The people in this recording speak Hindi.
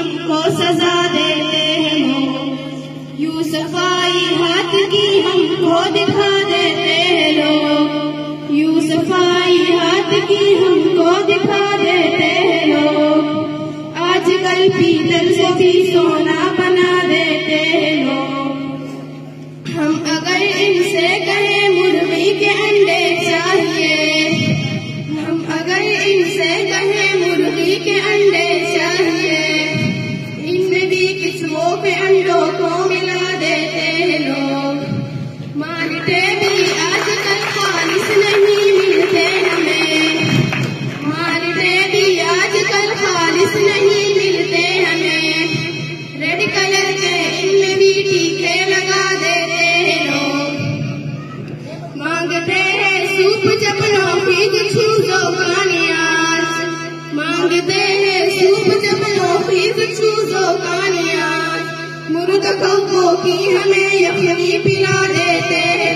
हमको सजा देते हैं लोग। यूं सफाई हाथ की हमको दिखा देते हैं लोग। यूं सफाई हाथ की हमको दिखा देते हैं लोग। आजकल पीतल से भी सोना बना देते हैं लोग। हम अगर इनसे कहें मुर्गी के अंडे चाहिए, हम अगर इनसे कहें मुर्गी के अंडे चाहिए, इनमें भी किस्मों के अंडों को मिला देते हैं लोग। मांगते भी आजकल खालिस नहीं मिलते हमें, मांगते भी आजकल खालिस नहीं मिलते हमें। रेड कलर के इनमें भी टीके लगा देते हैं लोग। मांगते हैं सूप चपलों की छूजो कानियाज, मांगते हैं सूप चपलों की छूजो कानियाज। मुर्ग कौओं की हमें यखनी पिला देते हैं